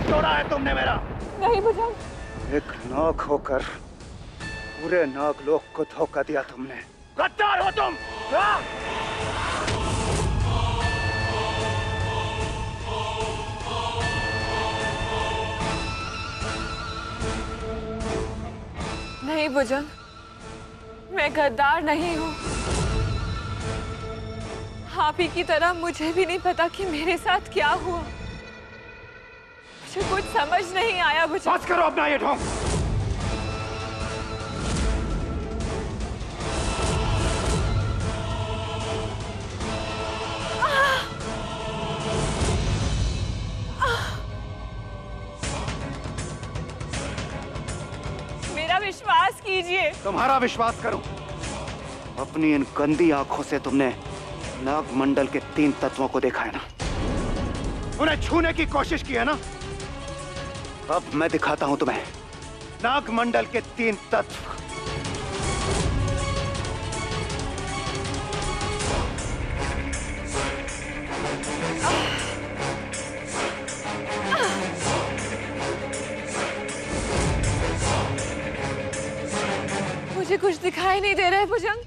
तोड़ा है तुमने मेरा। नहीं भुजंग। एक नाग होकर पूरे नागलोक को धोखा दिया तुमने। गद्दार हो तुम। नहीं भुजंग, मैं गद्दार नहीं हूँ। आप ही की तरह मुझे भी नहीं पता कि मेरे साथ क्या हुआ। मुझे कुछ समझ नहीं आया भुजंग। बस करो अपना ये ढोंग। मेरा विश्वास कीजिए। तुम्हारा विश्वास करूं? अपनी इन गंदी आंखों से तुमने नागमंडल के 3 तत्वों को देखा है ना, उन्हें छूने की कोशिश की है ना। अब मैं दिखाता हूं तुम्हें नागमंडल के 3 तत्व। मुझे कुछ दिखाई नहीं दे रहा है भुजंग।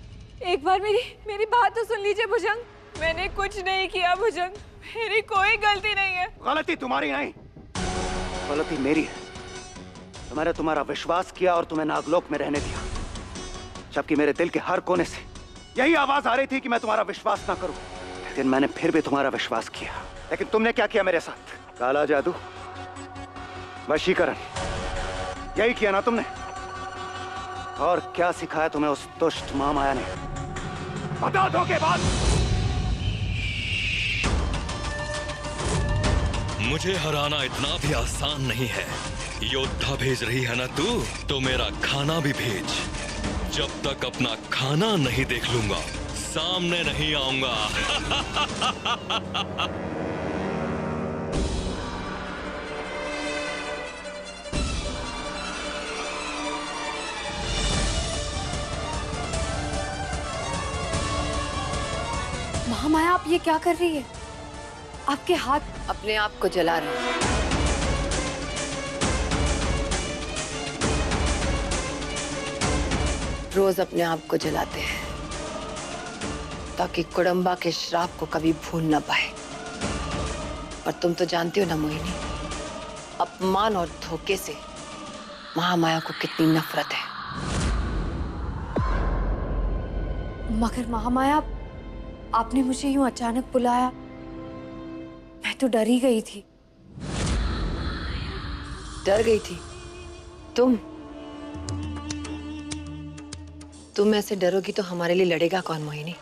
एक बार मेरी बात तो सुन लीजिए भुजंग। मैंने कुछ नहीं किया भुजंग, मेरी कोई गलती नहीं है। गलती तुम्हारी नहीं, गलती मेरी है। मैंने तुम्हारा विश्वास किया और तुम्हें नागलोक में रहने दिया, जबकि मेरे दिल के हर कोने से यही आवाज आ रही थी कि मैं तुम्हारा विश्वास ना करूं। लेकिन मैंने फिर भी तुम्हारा विश्वास किया। लेकिन तुमने क्या किया मेरे साथ? काला जादू, वशीकरण, यही किया ना तुमने। और क्या सिखाया तुम्हें उस दुष्ट महामाया ने? बता दो के बाद। मुझे हराना इतना भी आसान नहीं है। योद्धा भेज रही है ना तू, तो मेरा खाना भी भेज। जब तक अपना खाना नहीं देख लूंगा, सामने नहीं आऊंगा। महामाया, आप ये क्या कर रही है? आपके हाथ अपने आप को जला रहे हैं। रोज अपने आप को जलाते हैं ताकि कुडम्बा के श्राप को कभी भूल ना पाए। और तुम तो जानती हो ना मोहिनी, अपमान और धोखे से महामाया को कितनी नफरत है। मगर महामाया, आपने मुझे यूं अचानक बुलाया, मैं तो डर ही गई थी। डर गई थी तुम ऐसे डरोगी तो हमारे लिए लड़ेगा कौन मोहिनी?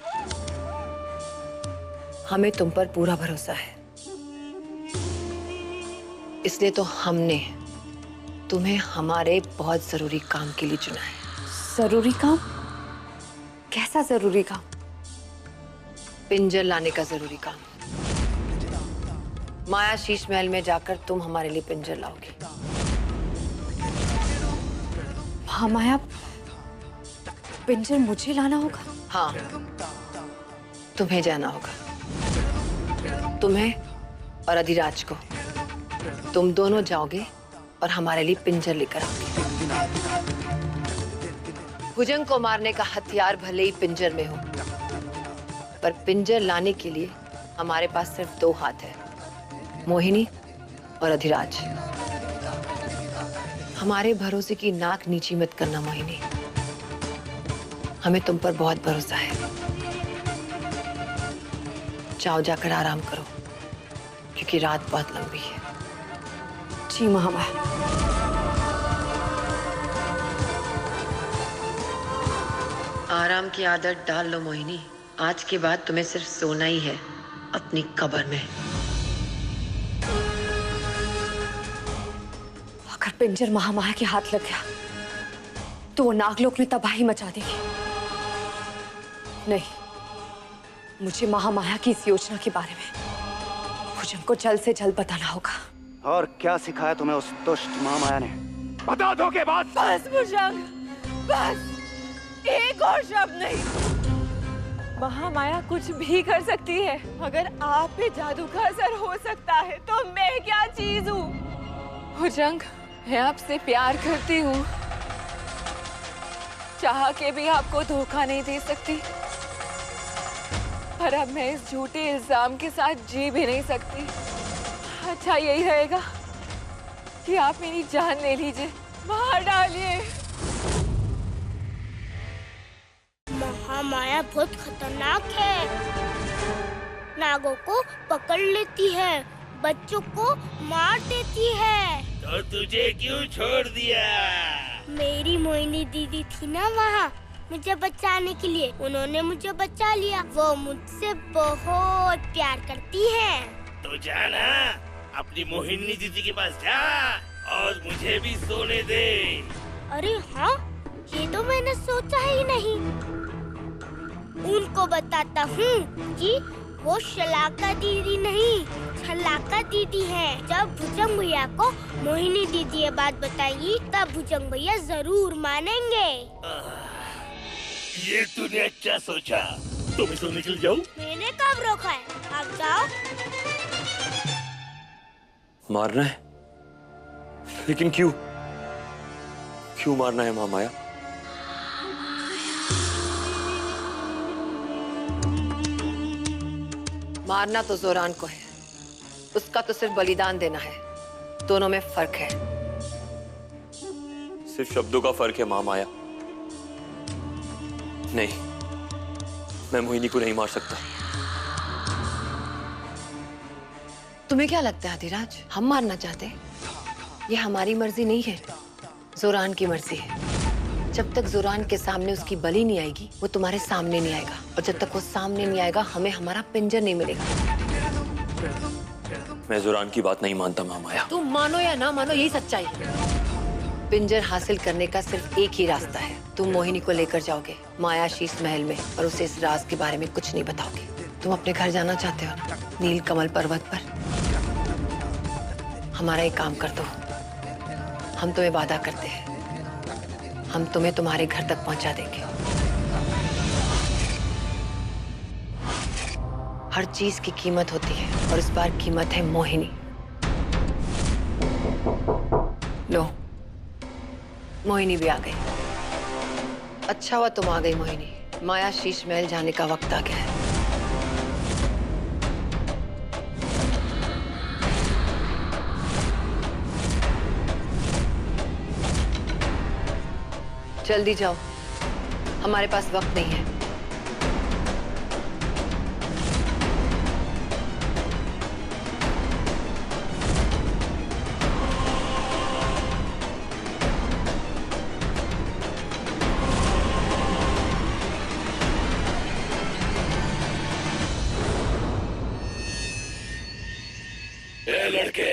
हमें तुम पर पूरा भरोसा है, इसलिए तो हमने तुम्हें हमारे बहुत जरूरी काम के लिए चुना है। जरूरी काम? कैसा जरूरी काम? पिंजर लाने का जरूरी काम। माया शीश महल में जाकर तुम हमारे लिए पिंजर लाओगी। महामाया, पिंजर मुझे लाना होगा? हाँ, तुम्हें जाना होगा। तुम्हें और अधिराज को, तुम दोनों जाओगे और हमारे लिए पिंजर लेकर आओगे। भुजंग को मारने का हथियार भले ही पिंजर में हो, पर पिंजर लाने के लिए हमारे पास सिर्फ 2 हाथ है, मोहिनी और अधिराज। हमारे भरोसे की नाक नीची मत करना मोहिनी, हमें तुम पर बहुत भरोसा है। जाओ, जाकर आराम करो, क्योंकि रात बहुत लंबी है। जी महामाया। आराम की आदत डाल लो मोहिनी। आज के बाद तुम्हें सिर्फ सोना ही है अपनी कब्र में। अगर पिंजर महामाया के हाथ लग गया तो वो नागलोक में तबाही मचा देगी। नहीं, मुझे महामाया की इस योजना के बारे में भुजंग को जल्द से जल्द बताना होगा। और क्या सिखाया तुम्हें उस दुष्ट महामाया ने? बता दो के बाद। बस भुजंग, बस एक और शब्द नहीं। महामाया कुछ भी कर सकती है। अगर आप पे जादू का असर हो सकता है तो मैं क्या चीज हूँ? भुजंग, मैं आपसे प्यार करती हूँ, चाह के भी आपको धोखा नहीं दे सकती, पर अब मैं इस झूठे इल्जाम के साथ जी भी नहीं सकती। अच्छा यही रहेगा कि आप मेरी जान ले लीजिए, मार डालिए। महामाया बहुत खतरनाक है, नागों को पकड़ लेती है, बच्चों को मार देती है। तो तुझे क्यों छोड़ दिया? मेरी मोहिनी दीदी थी ना वहाँ मुझे बचाने के लिए, उन्होंने मुझे बचा लिया। वो मुझसे बहुत प्यार करती है। तो जाना, अपनी मोहिनी दीदी के पास जा और मुझे भी सोने दे। अरे हाँ, ये तो मैंने सोचा ही नहीं। उनको बताता हूँ कि वो शलाका दीदी नहीं, छलाका दीदी है। जब भुजंग भैया को मोहिनी दीदी ये बात बताएगी, तब भुजंग भैया जरूर मानेंगे। ये तूने अच्छा सोचा। तुम सोने के लिए जाओ। मैंने कब रोका है, आप जाओ। मारना है? लेकिन क्यों? क्यों मारना है महामाया? मारना तो जोरान को है, उसका तो सिर्फ बलिदान देना है। दोनों में फर्क है। सिर्फ शब्दों का फर्क है महामाया। नहीं, मैं मोहिनी को नहीं मार सकता। तुम्हें क्या लगता है अधिराज, हम मारना चाहते? ये हमारी मर्जी नहीं है, जोरान की मर्जी है। जब तक जोरान के सामने उसकी बलि नहीं आएगी, वो तुम्हारे सामने नहीं आएगा, और जब तक वो सामने नहीं आएगा, हमें हमारा पिंजर नहीं मिलेगा। मैं जोरान की बात नहीं मानता महामाया। तुम मानो या ना मानो, यही सच्चाई है। पिंजर हासिल करने का सिर्फ एक ही रास्ता है। तुम मोहिनी को लेकर जाओगे माया शीश महल में, और उसे इस राज के बारे में कुछ नहीं बताओगे। तुम अपने घर जाना चाहते हो ना, नील कमल पर्वत पर। हमारा एक काम कर दो, हम तुम्हें वादा करते हैं, हम तुम्हें तुम्हारे घर तक पहुंचा देंगे। हर चीज की कीमत होती है, और इस बार कीमत है मोहिनी। लो, मोहिनी भी आ गई। अच्छा हुआ तुम आ गई मोहिनी। माया शीश महल जाने का वक्त आ गया है। जल्दी जाओ, हमारे पास वक्त नहीं है। ए लड़के,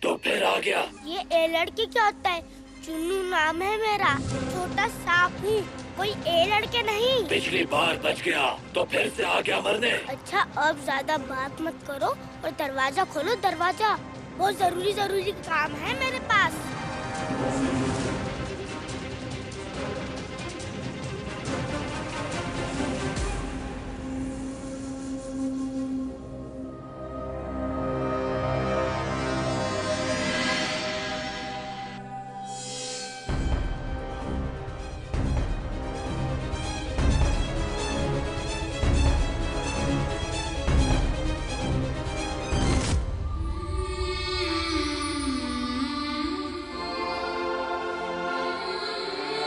तो फिर आ गया। ये ए लड़के क्या होता है? चुन्नू नाम है मेरा, छोटा सांप हूँ, कोई ए लड़के नहीं। पिछली बार बच गया तो फिर से आ गया मरने। अच्छा, अब ज्यादा बात मत करो और दरवाजा खोलो, दरवाजा। बहुत जरूरी काम है मेरे पास।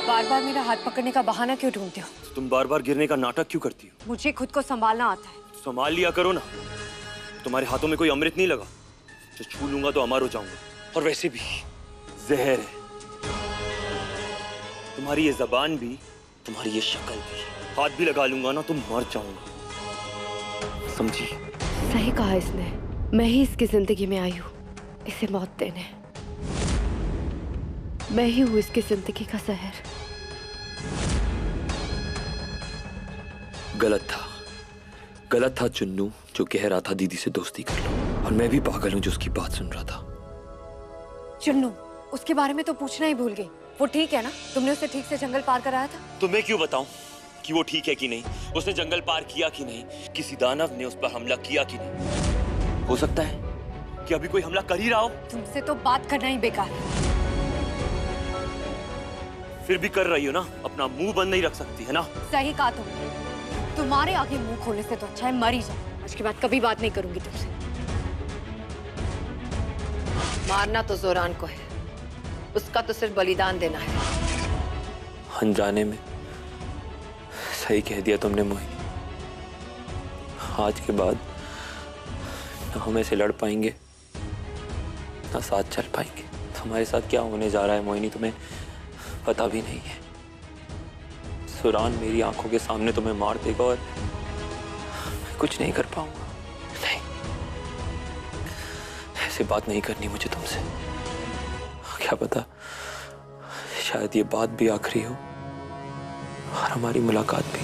बार बार मेरा हाथ पकड़ने का बहाना क्यों ढूंढते हो? तुम बार बार गिरने का नाटक क्यों करती हो? मुझे खुद को संभालना आता है। संभाल लिया करो ना। तुम्हारे हाथों में कोई अमृत नहीं लगा, जो छू लूंगा तो अमर हो जाऊंगा। और वैसे भी जहर है। तुम्हारी ये जबान भी, तुम्हारी ये शक्ल भी, हाथ भी लगा लूंगा ना तो मर जाऊंगा, समझी? सही कहा इसने। मैं ही इसकी जिंदगी में आई हूँ इसे मौत देने। मैं ही हूँ इसकी जिंदगी का जहर। गलत था चुन्नू, जो कह रहा था दीदी से दोस्ती कर लो। और मैं भी पागल हूँ जो उसकी बात सुन रहा था। चुन्नू, उसके बारे में तो पूछना ही भूल गई। वो ठीक है ना? तुमने उसे ठीक से जंगल पार कराया था? तो मैं क्यों बताऊं कि वो ठीक है कि नहीं? उसने जंगल पार किया कि नहीं? किसी दानव ने उस पर हमला किया कि नहीं? हो सकता है कि अभी कोई हमला कर ही रहा हो? तुमसे तो बात करना ही बेकार है। फिर भी कर रही हो ना, अपना मुंह बंद नहीं रख सकती है ना? सही कहा तुमने, तुम्हारे आगे मुंह खोलने से तो अच्छा है मर ही जाओ। आज के बाद कभी बात नहीं करूंगी तुमसे। मारना तो जोरान को है, उसका तो सिर्फ बलिदान देना है। अनजाने में सही कह दिया तुमने मोहिनी। आज के बाद ना हम ऐसे लड़ पाएंगे ना साथ चल पाएंगे। हमारे साथ क्या होने जा रहा है मोहिनी तुम्हें पता भी नहीं है। सुरान मेरी आंखों के सामने तुम्हें मार देगा और मैं कुछ नहीं कर पाऊंगा। नहीं, ऐसे बात नहीं करनी मुझे तुमसे। क्या पता शायद ये बात भी आखिरी हो और हमारी मुलाकात भी।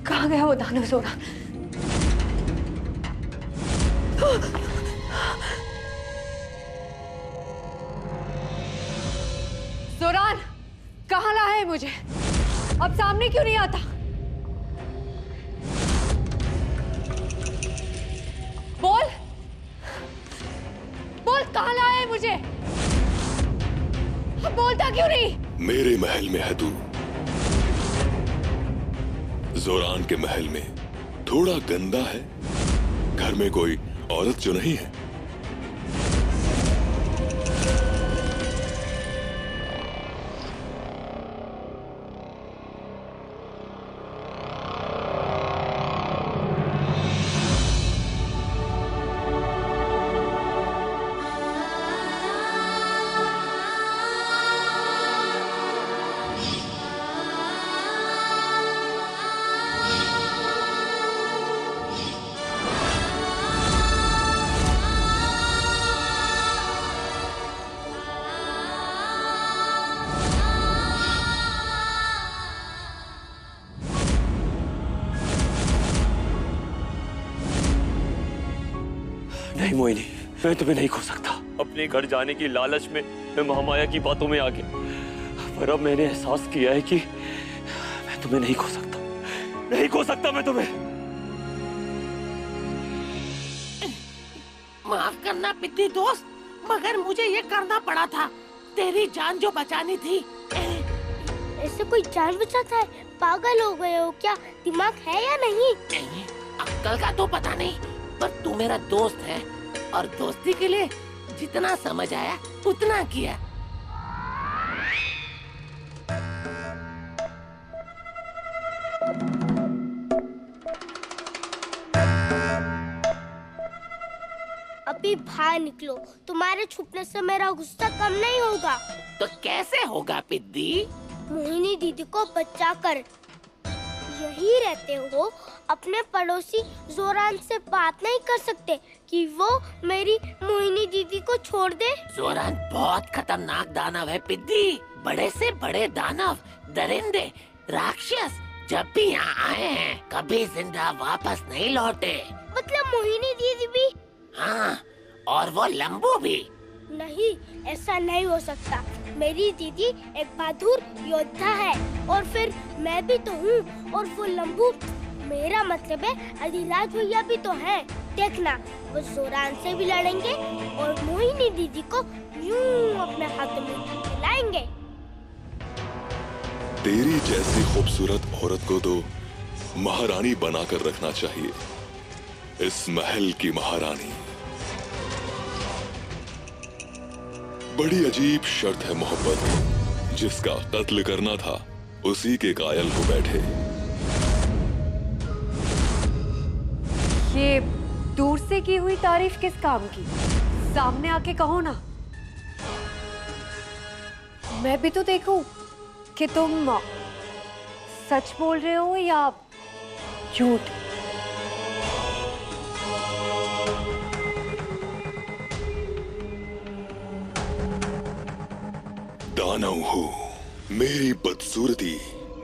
कहाँ गया वो दानव जोरान? जोरान कहाँ ला है मुझे? अब सामने क्यों नहीं आता? बोल बोल, कहाँ ला है मुझे? अब बोलता क्यों नहीं? मेरे महल में है तू। जोरान के महल में थोड़ा गंदा है। घर में कोई औरत जो नहीं है। नहीं मोहिनी, मैं तुम्हें नहीं खो सकता। अपने घर जाने की लालच में मैं महामाया की बातों में आ गया, पर अब मैंने एहसास किया है कि मैं तुम्हें नहीं खो सकता। नहीं खो सकता मैं तुम्हें। माफ करना पिद्दी दोस्त, मगर मुझे ये करना पड़ा था। तेरी जान जो बचानी थी। ऐसे कोई जान बचाता है? पागल हो गए हो क्या? दिमाग है या नहीं? अक्कल का तो पता नहीं, पर तू मेरा दोस्त है और दोस्ती के लिए जितना समझ आया उतना किया। अभी बाहर निकलो, तुम्हारे छुपने से मेरा गुस्सा कम नहीं होगा। तो कैसे होगा पिद्दी? मोहिनी दीदी को बचा कर यही रहते हो, अपने पड़ोसी जोरान से बात नहीं कर सकते कि वो मेरी मोहिनी दीदी को छोड़ दे? जोरान बहुत खतरनाक दानव है पिद्दी। बड़े से बड़े दानव, दरिंदे, राक्षस जब भी यहाँ आए हैं कभी जिंदा वापस नहीं लौटे। मतलब मोहिनी दीदी भी? हाँ, और वो लंबू भी। नहीं, ऐसा नहीं हो सकता। मेरी दीदी एक बहादुर योद्धा है और फिर मैं भी तो हूँ, और वो लंबू, मेरा मतलब है अधिराज भैया भी तो है। देखना, वो जोरान से भी लड़ेंगे और मोहिनी दीदी को यूं अपने हाथों में लाएंगे। तेरी जैसी खूबसूरत औरत को तो महारानी बनाकर रखना चाहिए, इस महल की महारानी। बड़ी अजीब शर्त है मोहब्बत, जिसका कत्ल करना था उसी के कायल हो बैठे। ये दूर से की हुई तारीफ किस काम की? सामने आके कहो ना। मैं भी तो देखूं कि तुम सच बोल रहे हो या झूठ। दानव हूँ, मेरी बदसूरती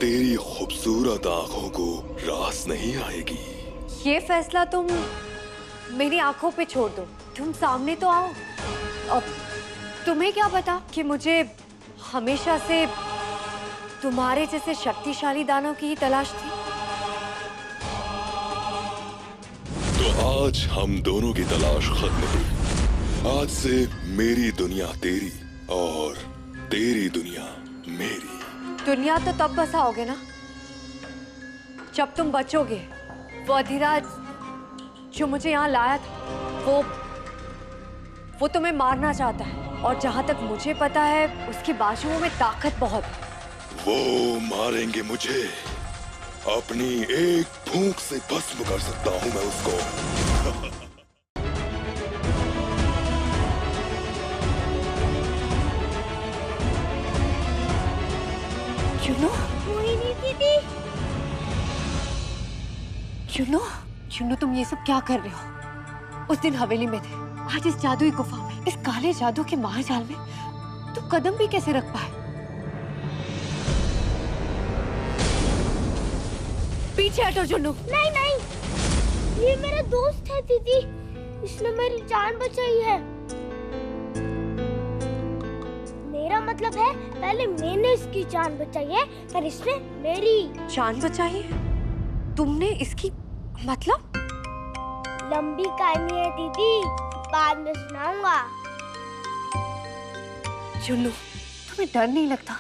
तेरी खूबसूरत आंखों को रास नहीं आएगी। ये फैसला तुम मेरी आंखों पे छोड़ दो, तुम सामने तो आओ। अब तुम्हें क्या पता कि मुझे हमेशा से तुम्हारे जैसे शक्तिशाली दानव की ही तलाश थी। तो आज हम दोनों की तलाश खत्म हुई। आज से मेरी दुनिया तेरी और तेरी दुनिया मेरी। दुनिया तो तब बसाओगे ना जब तुम बचोगे। वो अधिराज जो मुझे यहाँ लाया था वो तुम्हें मारना चाहता है, और जहाँ तक मुझे पता है उसकी बाजुओं में ताकत बहुत है। वो मारेंगे मुझे, अपनी एक फूंक से भस्म कर सकता हूँ मैं उसको। चुन्नू, मोहिनी दीदी, चुन्नू, चुन्नू तुम ये सब क्या कर रहे हो? उस दिन हवेली में थे, आज इस जादुई गुफा में, इस काले जादू के महाजाल में तुम कदम भी कैसे रख पाए? पीछे हटो चुन्नू। नहीं नहीं, ये मेरा दोस्त है दीदी, इसने मेरी जान बचाई है। मेरा मतलब है पहले मैंने इसकी जान बचाई है, पर इसने मेरी जान बचाई है? तुमने इसकी मतलब? लंबी कहानी है दीदी, बाद में सुनाऊंगा। चुन्नू, तुम्हें डर नहीं लगता?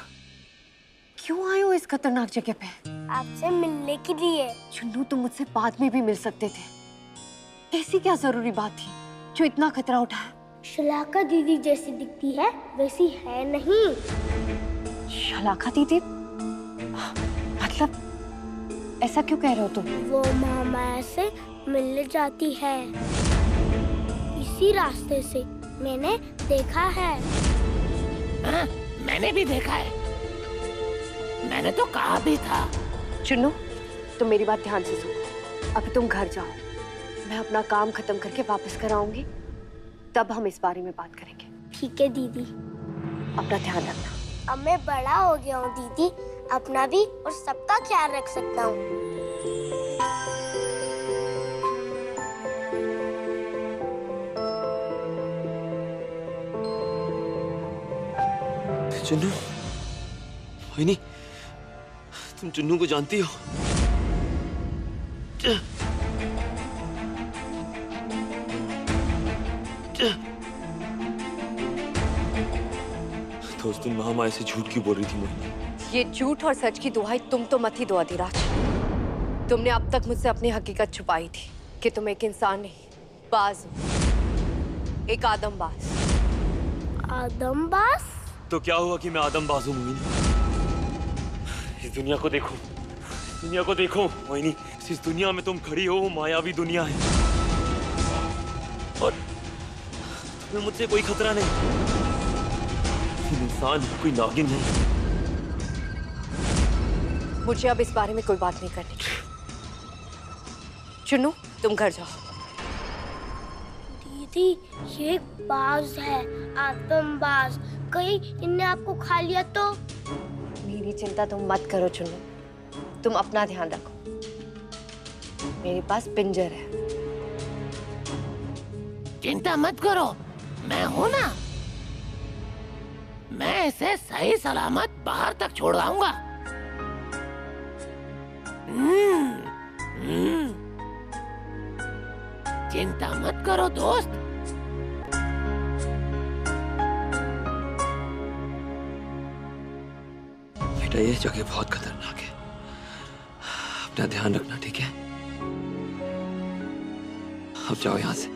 क्यों आए हो इस खतरनाक जगह पे? आपसे मिलने के लिए। चुन्नू, तुम मुझसे बाद में भी मिल सकते थे। ऐसी क्या जरूरी बात थी जो इतना खतरा उठाया? शलाका दीदी जैसी दिखती है वैसी है नहीं। शलाका दीदी? मतलब ऐसा क्यों कह रहे हो तुम? वो महामाया से मिलने जाती है, इसी रास्ते से मैंने देखा है। हाँ, मैंने भी देखा है, मैंने तो कहा भी था। चुन्नू, तुम मेरी बात ध्यान से सुनो। अभी तुम घर जाओ, मैं अपना काम खत्म करके वापस कर आऊंगी, तब हम इस बारे में बात करेंगे। ठीक है दीदी। अपना ध्यान रखना। अब मैं बड़ा हो गया हूँ दीदी, अपना भी और सबका ख्याल रख सकता हूँ। चुन्नू, मोहिनी, तुम चुन्नू को जानती हो? तो उस दिन महामाया से झूठ क्यों बोल रही थी मोहिनी? ये झूठ और सच की दुहाई तुम तो मत ही दो अधिराज। तुमने अब तक मुझसे अपनी हकीकत छुपाई थी कि तुम एक इंसान नहीं, बाज हो, एक आदमबाज। आदमबाज? तो क्या हुआ कि मैं आदमबाज हूँ मोहिनी? इस दुनिया को देखो, दुनिया को देखो मोहिनी, इस दुनिया में तुम खड़ी हो, वो मायावी दुनिया है, और तुम्हें मुझसे कोई खतरा नहीं। तुम इंसान हो, कोई नागिन नहीं। मुझे अब इस बारे में कोई बात नहीं करनी। चुन्नू, तुम घर जाओ। दीदी, ये एक बाज है, आदमबाज, कहीं इनने आपको खा लिया तो? मेरी चिंता तुम मत करो चुन्नू, तुम अपना ध्यान रखो। मेरे पास पिंजर है। चिंता मत करो, मैं हूं ना, मैं इसे सही सलामत बाहर तक छोड़ आऊंगा। चिंता मत करो दोस्त। बेटा, ये जगह बहुत खतरनाक है, अपना ध्यान रखना, ठीक है? अब जाओ यहाँ से।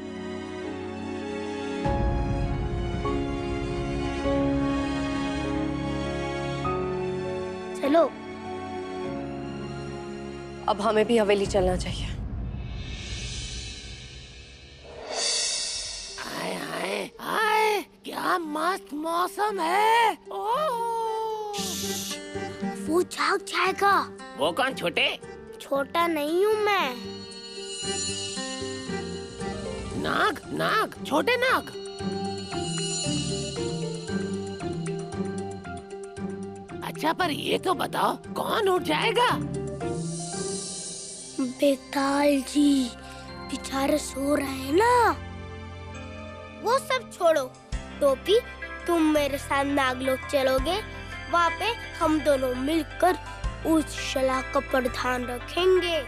चलो। अब हमें भी हवेली चलना चाहिए। हाय हाय हाय, क्या मस्त मौसम है। ओह वो जाग जाएगा। वो कौन छोटे? छोटा नहीं हूँ मैं। नाग, नाग, छोटे नाग। अच्छा, पर ये तो बताओ कौन उठ जाएगा? बेताल जी बेचारे सो रहे हैं ना। वो सब छोड़ो। टोपी, तुम मेरे साथ नागलोक चलोगे। वहाँ पे हम दोनों मिलकर उस शलाका का प्रधान रखेंगे।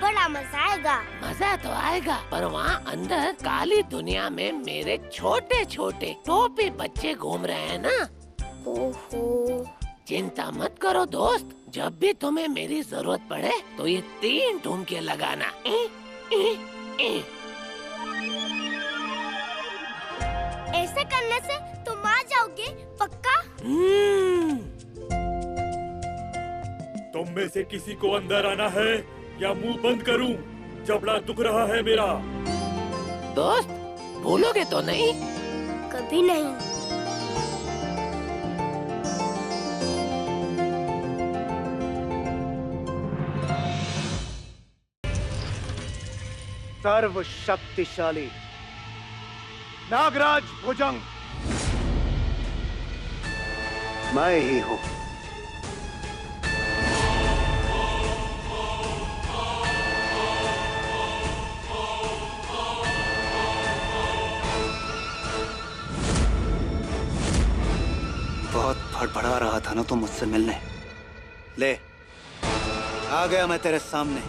बड़ा मजा आएगा। मजा तो आएगा, पर वहाँ अंदर काली दुनिया में मेरे छोटे छोटे टोपी बच्चे घूम रहे हैं ना। ओहो। चिंता मत करो दोस्त, जब भी तुम्हें मेरी जरूरत पड़े तो ये 3 ठुमके लगाना। ऐसे करने से तुम आ जाओगे पक्का? तुम में से किसी को अंदर आना है या मुंह बंद करूं? जबड़ा दुख रहा है मेरा। दोस्त, भूलोगे तो नहीं? कभी नहीं। सर्वशक्तिशाली नागराज भुजंग मैं ही हूं। बहुत फड़फड़ा रहा था ना तुम मुझसे मिलने। ले, आ गया मैं तेरे सामने।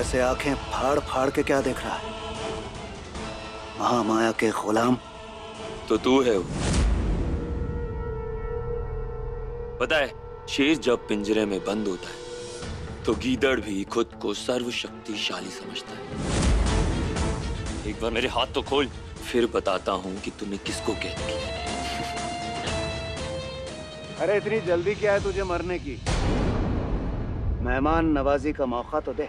ऐसे आंखें फाड़ फाड़ के क्या देख रहा है? महामाया के गुलाम तो तू है वो। पता है, शेर जब पिंजरे में बंद होता है तो गीदड़ भी खुद को सर्वशक्तिशाली समझता है। एक बार मेरे हाथ तो खोल, फिर बताता हूँ कि तूने किसको कैद किया। अरे इतनी जल्दी क्या है तुझे मरने की? मेहमान नवाजी का मौका तो दे।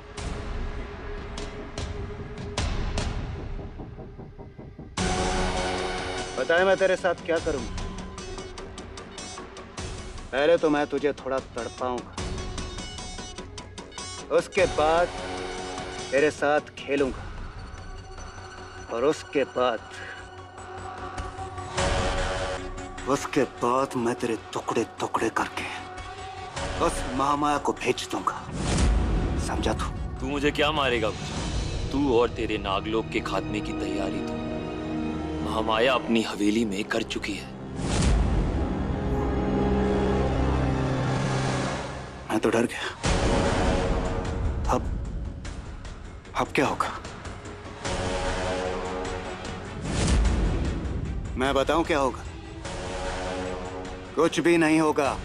बताए मैं तेरे साथ क्या करूंगा? पहले तो मैं तुझे थोड़ा तड़पाऊंगा, उसके बाद तेरे साथ खेलूंगा, और उसके बाद मैं तेरे टुकड़े टुकड़े करके उस महामाया को भेज दूंगा। समझा तू? तू मुझे क्या मारेगा? तू और तेरे नागलोक के खात्मे की तैयारी तो महामाया अपनी हवेली में कर चुकी है। मैं तो डर गया। अब क्या होगा? मैं बताऊं क्या होगा? कुछ भी नहीं होगा।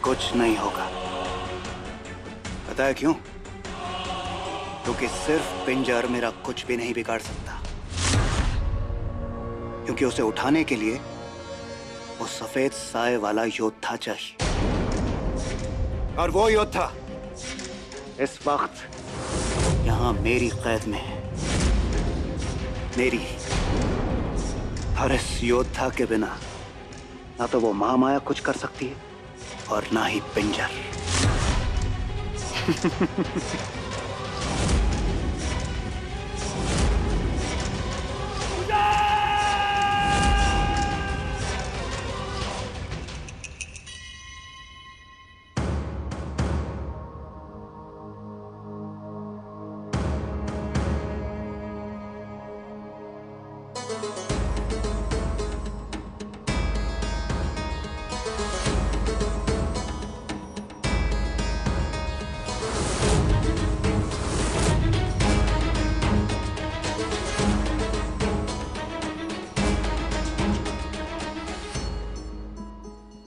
कुछ नहीं होगा। पता है क्यों? क्योंकि सिर्फ पिंजर मेरा कुछ भी नहीं बिगाड़ सकता। क्योंकि उसे उठाने के लिए वो सफेद साए वाला योद्धा चाहिए, और वो योद्धा इस वक्त यहाँ मेरी कैद में है। मेरी। और इस योद्धा के बिना ना तो वो महामाया कुछ कर सकती है और ना ही पिंजर।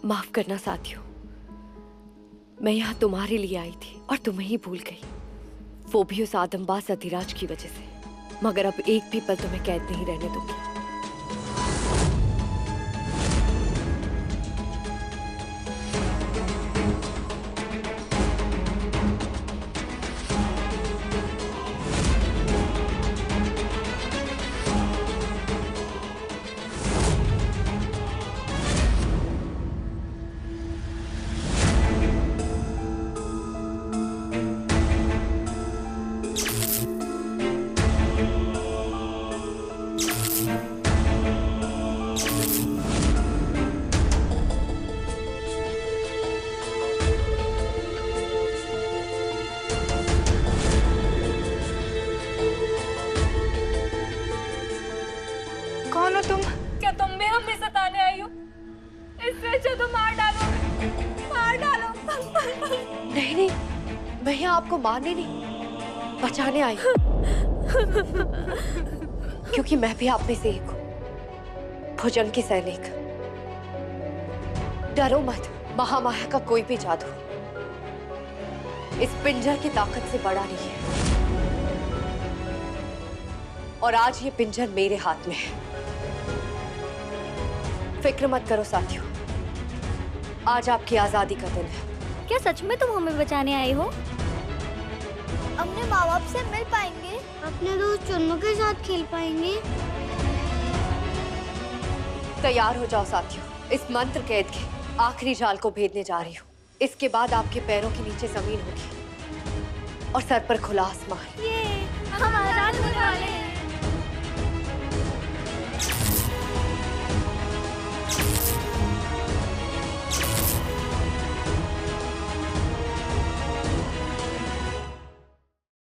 माफ करना साथियों, मैं यहाँ तुम्हारे लिए आई थी और तुम्हें ही भूल गई, वो भी उस आदमबाज अधिराज की वजह से। मगर अब एक भी पल तुम्हें कैद नहीं रहने दूंगी। मैं यहाँ आपको मारने नहीं, बचाने आई हूँ। क्योंकि मैं भी आप में से एक हूँ, भुजंग की सैनिक। डरो मत, महामाया का कोई भी जादू इस पिंजर की ताकत से बड़ा नहीं है। और आज ये पिंजर मेरे हाथ में है। फिक्र मत करो साथियों, आज आपकी आजादी का दिन है। क्या सच में तुम हमें बचाने आए हो? अपने माँ बाप से मिल पाएंगे, अपने दोस्त चुन्नू के साथ खेल पाएंगे। तैयार हो जाओ साथियों, इस मंत्र कैद के आखिरी जाल को भेदने जा रही हूँ। इसके बाद आपके पैरों के नीचे जमीन होगी और सर पर खुला आसमान। ये हम आजाद होने वाले हैं।